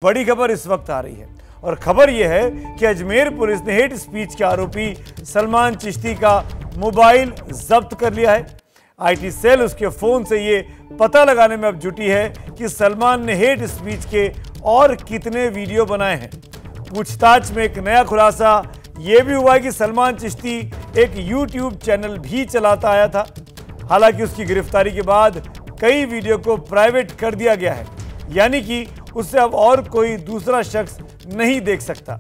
बड़ी खबर इस वक्त आ रही है और खबर यह है कि अजमेर पुलिस ने हेट स्पीच के आरोपी सलमान चिश्ती का मोबाइल जब्त कर लिया है। आईटी सेल उसके फोन से ये पता लगाने में अब जुटी है कि सलमान ने हेट स्पीच के और कितने वीडियो बनाए हैं। पूछताछ में एक नया खुलासा ये भी हुआ है कि सलमान चिश्ती एक यूट्यूब चैनल भी चलाता आया था। हालांकि उसकी गिरफ्तारी के बाद कई वीडियो को प्राइवेट कर दिया गया है, यानी कि उससे अब और कोई दूसरा शख्स नहीं देख सकता।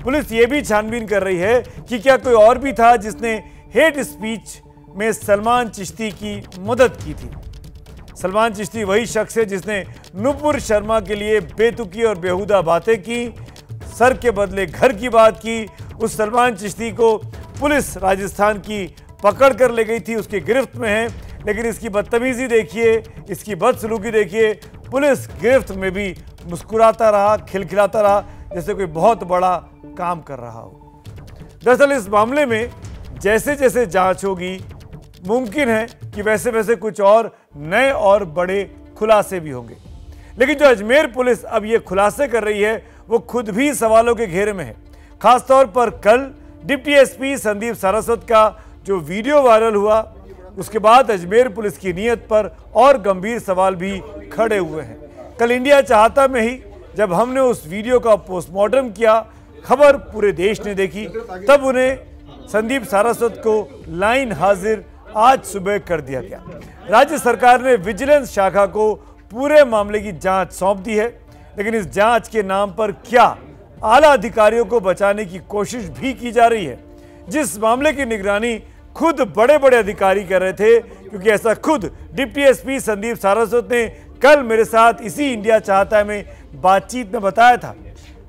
पुलिस ये भी छानबीन कर रही है कि क्या कोई और भी था जिसने हेट स्पीच में सलमान चिश्ती की मदद की थी। सलमान चिश्ती वही शख्स है जिसने नुपुर शर्मा के लिए बेतुकी और बेहुदा बातें की, सर के बदले घर की बात की। उस सलमान चिश्ती को पुलिस राजस्थान की पकड़ कर ले गई थी, उसकी गिरफ्त में है। लेकिन इसकी बदतमीजी देखिए, इसकी बदसलूकी देखिए। पुलिस गिरफ्त में भी मुस्कुराता रहा, खिलखिलाता रहा, जैसे कोई बहुत बड़ा काम कर रहा हो। दरअसल इस मामले में जैसे जैसे जांच होगी, मुमकिन है कि वैसे वैसे कुछ और नए और बड़े खुलासे भी होंगे। लेकिन जो अजमेर पुलिस अब ये खुलासे कर रही है वो खुद भी सवालों के घेरे में है। खासतौर पर कल डिप्टी एसपी संदीप सारस्वत का जो वीडियो वायरल हुआ, उसके बाद अजमेर पुलिस की नीयत पर और गंभीर सवाल भी खड़े हुए हैं। कल इंडिया चाहता में ही जब हमने उस वीडियो का पोस्टमार्टम किया, खबर पूरे देश ने देखी, तब उन्हें संदीप सारस्वत को लाइन हाजिर आज सुबह कर दिया गया। राज्य सरकार ने विजिलेंस शाखा को पूरे मामले की जांच सौंप दी है, लेकिन इस जांच के नाम पर क्या आला अधिकारियों को बचाने की कोशिश भी की जा रही है। जिस मामले की निगरानी खुद बड़े बड़े अधिकारी कर रहे थे, क्योंकि ऐसा खुद डिप्टी एसपी संदीप सारस्वत ने कल मेरे साथ इसी इंडिया चाहता में बातचीत में बताया था।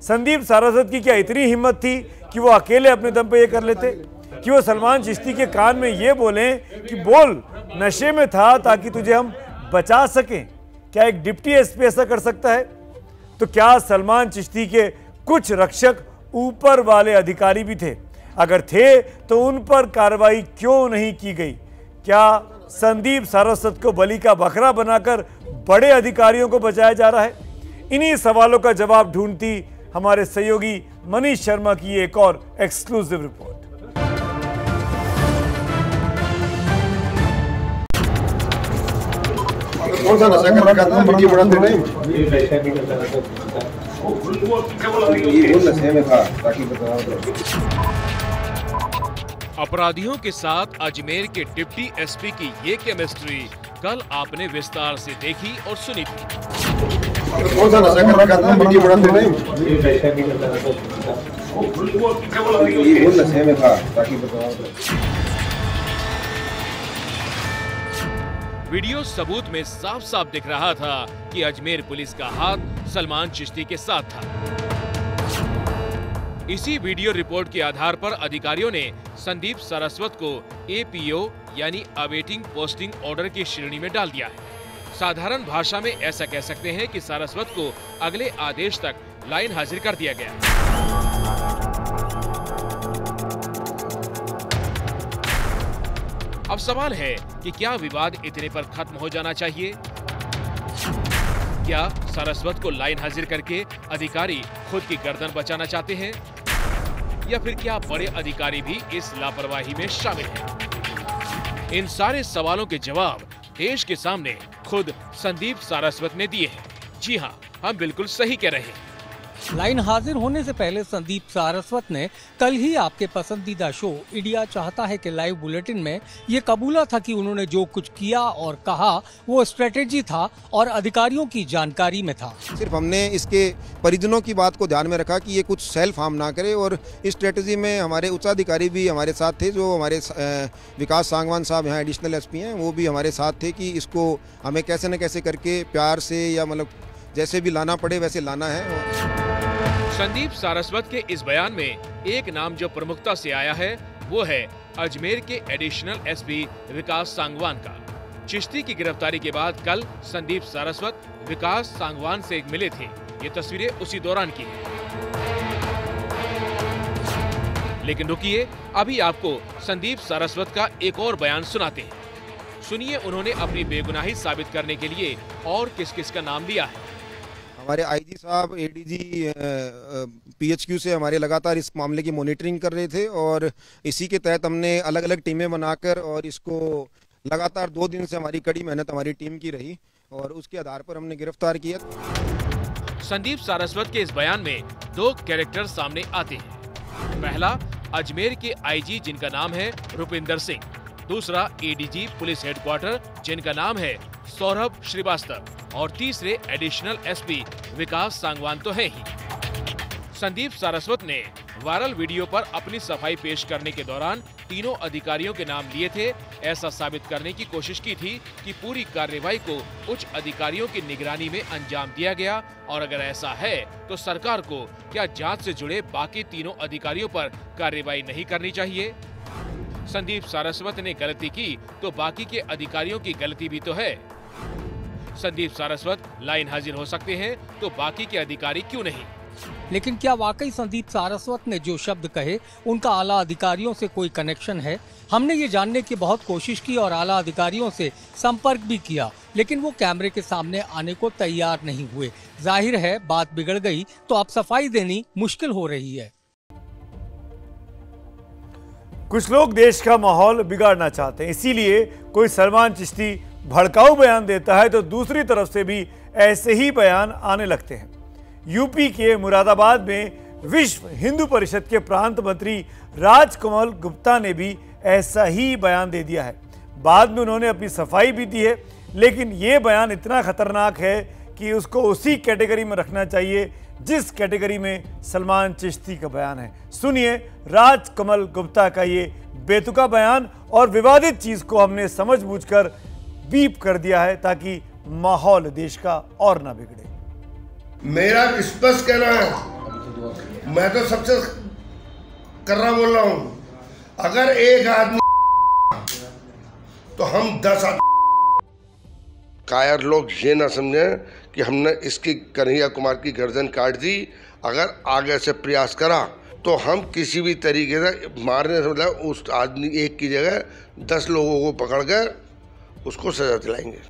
संदीप सारस्वत की क्या इतनी हिम्मत थी कि वो अकेले अपने दम पे ये कर लेते, कि वो सलमान चिश्ती के कान में ये बोलें कि बोल नशे में था ताकि तुझे हम बचा सकें। क्या एक डिप्टी एसपी ऐसा कर सकता है? तो क्या सलमान चिश्ती के कुछ रक्षक ऊपर वाले अधिकारी भी थे? अगर थे तो उन पर कार्रवाई क्यों नहीं की गई? क्या संदीप सारस्वत को बलि का बकरा बनाकर बड़े अधिकारियों को बचाया जा रहा है? इन्हीं सवालों का जवाब ढूंढती हमारे सहयोगी मनीष शर्मा की एक और एक्सक्लूसिव रिपोर्ट। कौन सा नशा कर रखा था? वीडियो बनाते नहीं, ये नशे में था ताकि बता। अपराधियों के साथ अजमेर के डिप्टी एसपी की ये केमिस्ट्री कल आपने विस्तार से देखी और सुनी थी। कौन सा नशा कर रखा था? वीडियो बनाते नहीं, ये नशे में था ताकि बता। वीडियो सबूत में साफ साफ दिख रहा था कि अजमेर पुलिस का हाथ सलमान चिश्ती के साथ था। इसी वीडियो रिपोर्ट के आधार पर अधिकारियों ने संदीप सारस्वत को एपीओ यानी अवेटिंग पोस्टिंग ऑर्डर की श्रेणी में डाल दिया है। साधारण भाषा में ऐसा कह सकते हैं कि सारस्वत को अगले आदेश तक लाइन हाजिर कर दिया गया। अब सवाल है कि क्या विवाद इतने पर खत्म हो जाना चाहिए? क्या सारस्वत को लाइन हाजिर करके अधिकारी खुद की गर्दन बचाना चाहते हैं, या फिर क्या बड़े अधिकारी भी इस लापरवाही में शामिल हैं? इन सारे सवालों के जवाब देश के सामने खुद संदीप सारस्वत ने दिए हैं। जी हाँ, हम बिल्कुल सही कह रहे हैं। लाइन हाजिर होने से पहले संदीप सारस्वत ने कल ही आपके पसंदीदा शो इंडिया चाहता है के लाइव बुलेटिन में ये कबूला था कि उन्होंने जो कुछ किया और कहा वो स्ट्रेटेजी था और अधिकारियों की जानकारी में था। सिर्फ हमने इसके परिजनों की बात को ध्यान में रखा कि ये कुछ सेल्फ हार्म ना करे, और इस स्ट्रेटेजी में हमारे उच्चाधिकारी भी हमारे साथ थे। जो हमारे विकास सांगवान साहब यहाँ एडिशनल एसपी हैं, वो भी हमारे साथ थे कि इसको हमें कैसे न कैसे करके प्यार से या मतलब जैसे भी लाना पड़े वैसे लाना है। संदीप सारस्वत के इस बयान में एक नाम जो प्रमुखता से आया है वो है अजमेर के एडिशनल एसपी विकास सांगवान का। चिश्ती की गिरफ्तारी के बाद कल संदीप सारस्वत विकास सांगवान से मिले थे। ये तस्वीरें उसी दौरान की हैं। लेकिन रुकिए, अभी आपको संदीप सारस्वत का एक और बयान सुनाते हैं। सुनिए उन्होंने अपनी बेगुनाही साबित करने के लिए और किस किस का नाम लिया है। हमारे आईजी साहब, एडीजी पीएचक्यू से हमारे लगातार इस मामले की मॉनिटरिंग कर रहे थे और इसी के तहत हमने अलग अलग टीमें बनाकर और इसको लगातार 2 दिन से हमारी कड़ी मेहनत हमारी टीम की रही और उसके आधार पर हमने गिरफ्तार किया। संदीप सारस्वत के इस बयान में 2 कैरेक्टर सामने आते हैं। पहला अजमेर के आईजी जिनका नाम है रुपिंदर सिंह, दूसरा एडीजी पुलिस हेडक्वार्टर जिनका नाम है सौरभ श्रीवास्तव और तीसरे एडिशनल एसपी विकास सांगवान तो है ही। संदीप सारस्वत ने वायरल वीडियो पर अपनी सफाई पेश करने के दौरान तीनों अधिकारियों के नाम लिए थे। ऐसा साबित करने की कोशिश की थी कि पूरी कार्रवाई को उच्च अधिकारियों की निगरानी में अंजाम दिया गया और अगर ऐसा है तो सरकार को क्या जांच से जुड़े बाकी तीनों अधिकारियों पर कार्रवाई नहीं करनी चाहिए? संदीप सारस्वत ने गलती की तो बाकी के अधिकारियों की गलती भी तो है। संदीप सारस्वत लाइन हाजिर हो सकते हैं तो बाकी के अधिकारी क्यों नहीं? लेकिन क्या वाकई संदीप सारस्वत ने जो शब्द कहे उनका आला अधिकारियों से कोई कनेक्शन है? हमने ये जानने की बहुत कोशिश की और आला अधिकारियों से संपर्क भी किया, लेकिन वो कैमरे के सामने आने को तैयार नहीं हुए। जाहिर है बात बिगड़ गई तो अब सफाई देनी मुश्किल हो रही है। कुछ लोग देश का माहौल बिगाड़ना चाहते हैं, इसीलिए कोई सलमान चिश्ती भड़काऊ बयान देता है तो दूसरी तरफ से भी ऐसे ही बयान आने लगते हैं। यूपी के मुरादाबाद में विश्व हिंदू परिषद के प्रांत मंत्री राजकमल गुप्ता ने भी ऐसा ही बयान दे दिया है। बाद में उन्होंने अपनी सफाई भी दी है, लेकिन ये बयान इतना खतरनाक है कि उसको उसी कैटेगरी में रखना चाहिए जिस कैटेगरी में सलमान चिश्ती का बयान है। सुनिए राजकमल गुप्ता का ये बेतुका बयान और विवादित चीज को हमने समझबूझकर बीप कर दिया है ताकि माहौल देश का और ना बिगड़े। मेरा स्पष्ट कहना है, मैं तो सबसे कर्रा बोल रहा हूं, अगर एक आदमी तो हम 10 आदमी। कायर लोग ये ना समझे कि हमने इसकी कन्हैया कुमार की गर्दन काट दी। अगर आगे से प्रयास करा तो हम किसी भी तरीके से मारने से मतलब उस आदमी एक की जगह 10 लोगों को पकड़कर उसको सजा दिलाएंगे।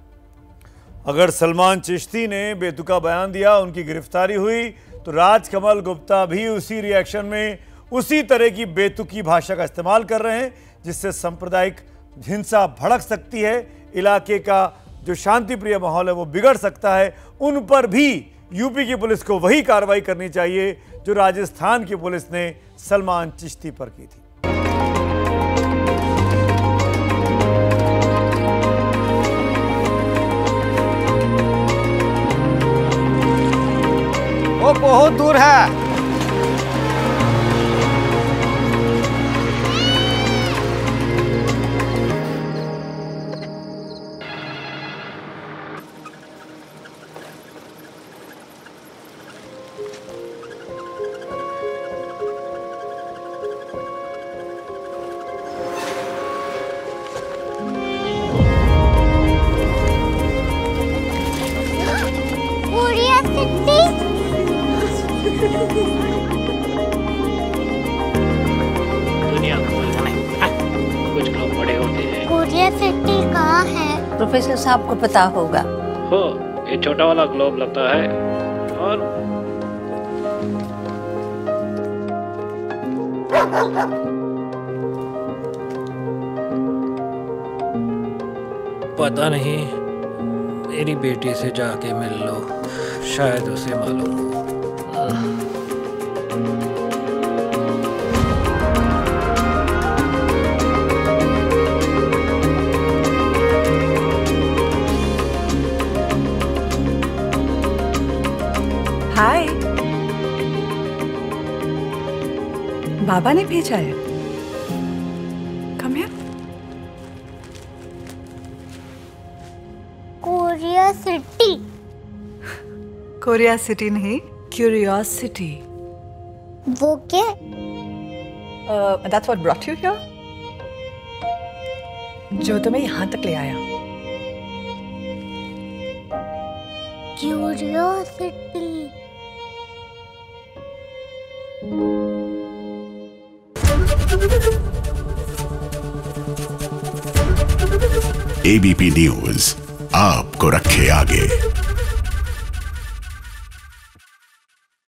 अगर सलमान चिश्ती ने बेतुका बयान दिया, उनकी गिरफ्तारी हुई तो राजकमल गुप्ता भी उसी रिएक्शन में उसी तरह की बेतुकी भाषा का इस्तेमाल कर रहे हैं जिससे सांप्रदायिक हिंसा भड़क सकती है, इलाके का जो शांति प्रिय माहौल है वो बिगड़ सकता है। उन पर भी यूपी की पुलिस को वही कार्रवाई करनी चाहिए जो राजस्थान की पुलिस ने सलमान चिश्ती पर की थी। वो बहुत दूर है। दुनिया कुछ लोग बड़े होते हैं। कोरिया सिटी कहाँ है? प्रोफेसर साहब को पता होगा। हो, ये छोटा वाला ग्लोब लगता है और पता नहीं, मेरी बेटी से जाके मिल लो, शायद उसे मालूम हो। हाय, बाबा ने भेजा है। Come here. Korea city. Korea city नहीं, क्यूरियोसिटी। वो क्या? That's what brought you here? जो तुम्हें यहाँ तक ले आया। क्यूरियोसिटी। एबीपी न्यूज आपको रखे आगे।